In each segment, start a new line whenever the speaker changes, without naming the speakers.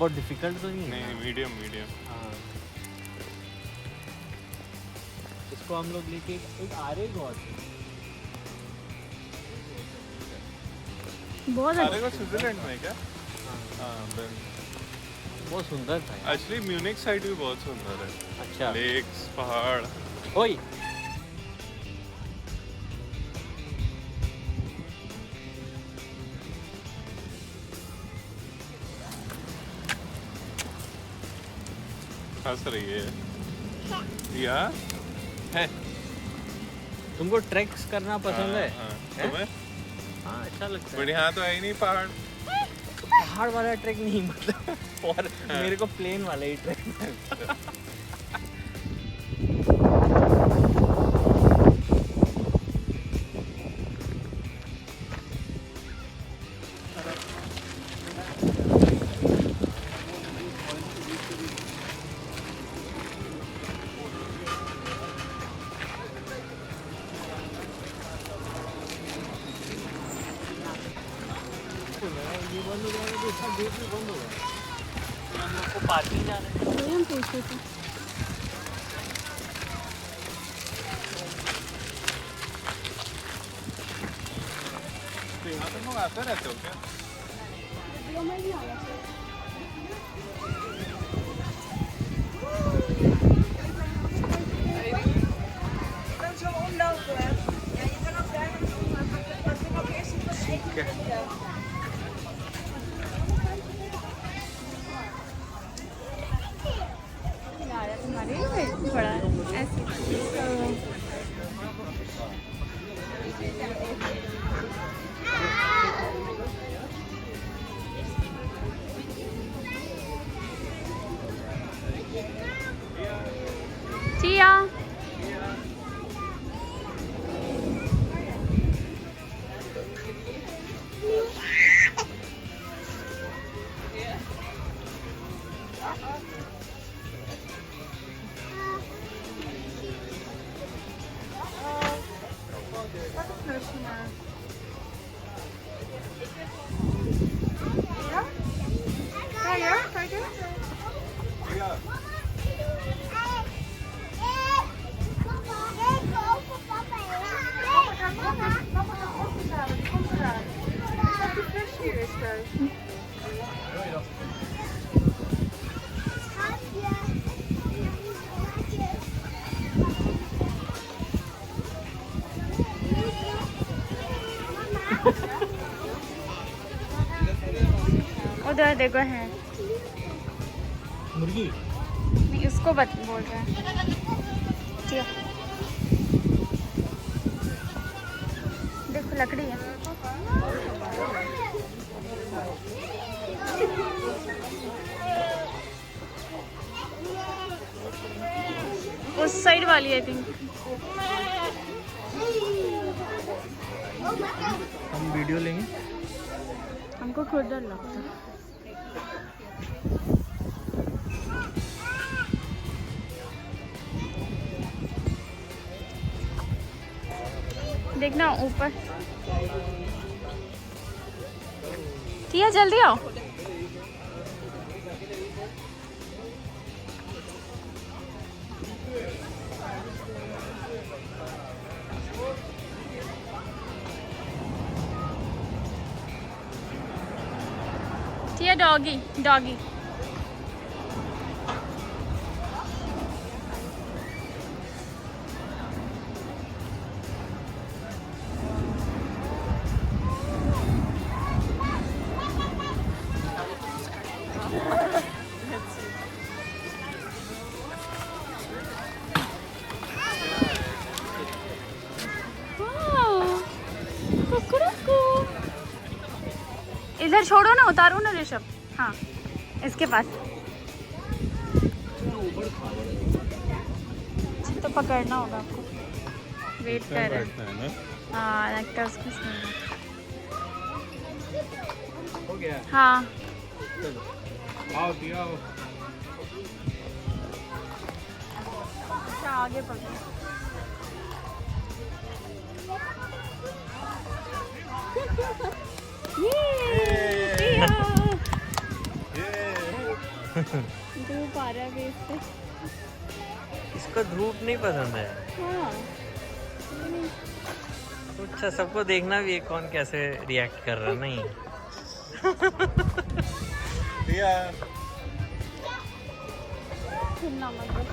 बहुत डिफिकल्ट तो नहीं है?
नहीं, मीडियम मीडियम।
हाँ, इसको हम लोग लेके एक आरे गॉड
बहुत
सारे
अच्छा।
को स्विट्जरलैंड में है क्या? हाँ,
बहुत सुंदर था यार।
एक्चुअली म्यूनिक साइड भी बहुत सुंदर है।
अच्छा
लेक्स, पहाड़।
ओए
हंस रही है या है।
तुमको ट्रैक्स करना पसंद है?
हाँ,
हैं?
तुम्हें?
हाँ अच्छा लगता है।
बट यहाँ तो है ही नहीं पहाड़।
पहाड़ वाला ट्रैक नहीं मतलब और मेरे को प्लेन वाला ही ट्रैक बंद हो जाएगा तो इसका गेट भी बंद हो जाएगा। हम लोग को पार्किंग जाना है।
वही हम पूछ रहे थे।
तो यहाँ तुम लोग आते रहते हो क्या?
तुम्हारे बड़ा ऐसे सिया उधर देखो है
मुर्गी
नहीं उसको बोल रहा है सिया। देखो लकड़ी है। उस साइड वाली आई थिंक।
हम वीडियो लेंगे।
हमको खुद डर लगता है। देखना ऊपर। सिया जल्दी आओ। Siya doggy doggy. इधर छोड़ो ना, उतारो ना ऋषभ। हाँ इसके पास तो पकड़ना होगा आपको। वेट कर रहे हैं। हाँ लगता है उसको
हो गया।
हाँ
आओ दिया।
अच्छा आगे पकड़ो। धूप आ रहा है फेस पे।
इसको धूप नहीं पसंद है।
हाँ
अच्छा, सबको देखना भी है कौन कैसे रिएक्ट कर रहा है। नहीं
दिया
सुनना मतलब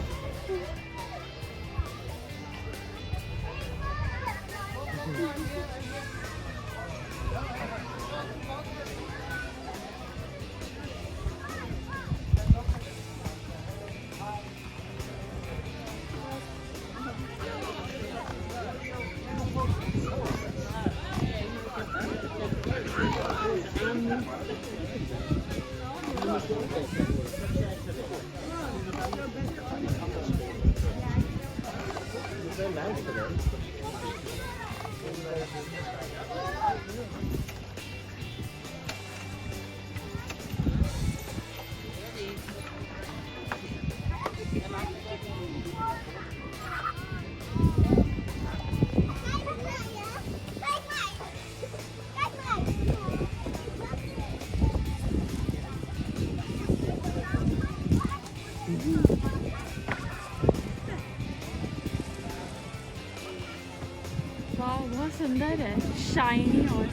वाह बहुत सुंदर है, शाइनी और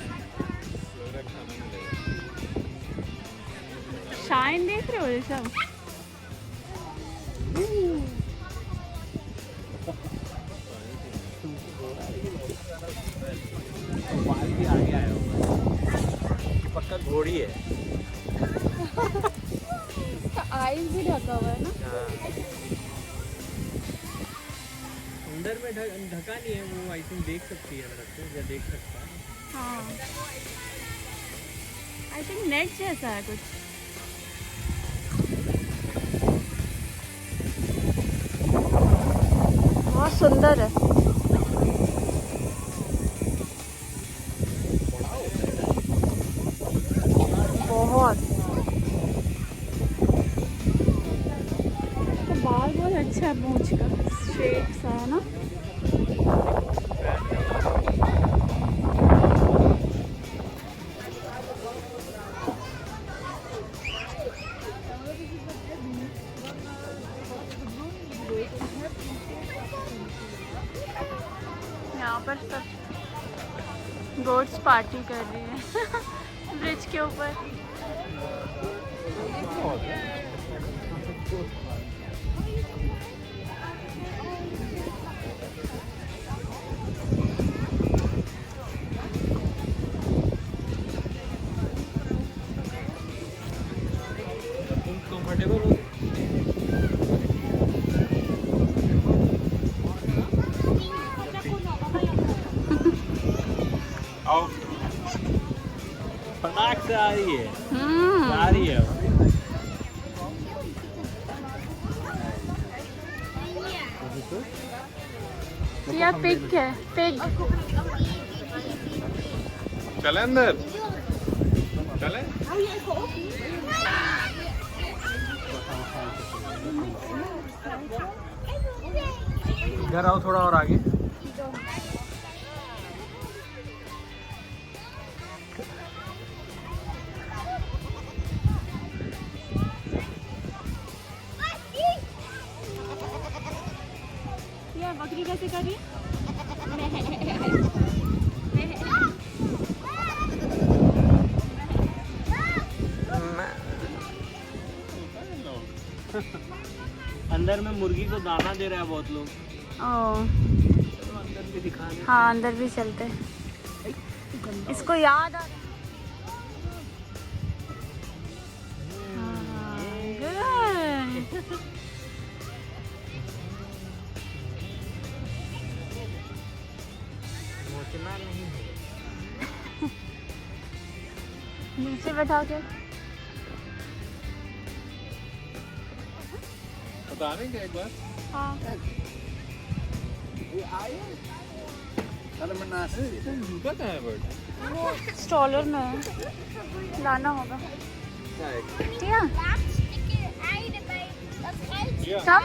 शाइन देख रहे हो ये सब।
बाल भी आगे आया होगा, पक्का घोड़ी है।
आईज भी ढका हुआ है ना।
अंदर में ढका नहीं है वो, आई थिंक देख सकती है अंदर से, या देख सकता है।
हाँ आई थिंक नेट जैसा है कुछ। बहुत सुंदर है। बहुत तो बाल बहुत अच्छा है, मूंछ का स्ट्रेट सा है ना। यहाँ पर सब गोट्स पार्टी कर रही है ब्रिज के ऊपर।
कंफर्टेबल हो
आओ
फटाक से आ रही है, आ रही है।
या पिग है, पिग।
चले अंदर चले।
इधर आओ थोड़ा और आगे।
या बकरी कैसे कर रही है?
अंदर में मुर्गी को दाना दे रहा है बहुत लोग।
ओ
अंदर भी दिखा दे।
हाँ अंदर भी चलते हैं। इसको याद आ रहा
मोचना नहीं है।
नीचे बैठा के।
बता रहे क्या एक बार?
हाँ
जूता कहाँ है बट?
वो स्टॉलर में है, लाना होगा। क्या सब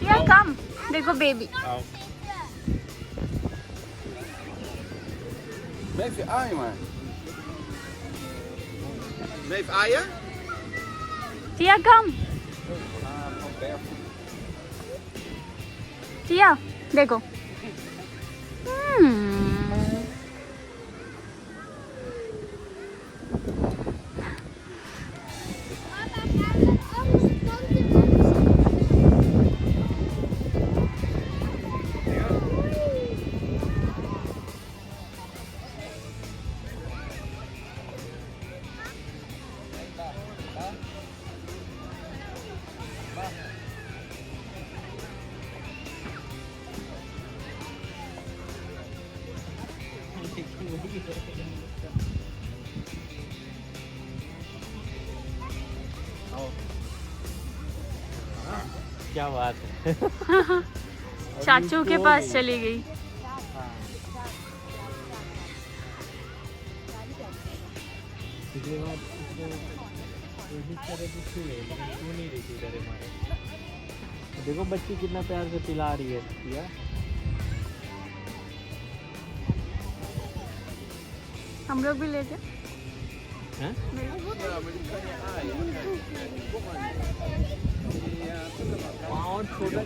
क्या कम देखो बेबी।
आओ।
Blijf je aan, man.
Met aaien?
Tia, come. Tia, देखो.
क्या बात है।
चाचू के पास चली गई।
देखो बच्ची कितना प्यार से पिला रही है या?
हम लोग भी ले जाए।
हैं? और छोटा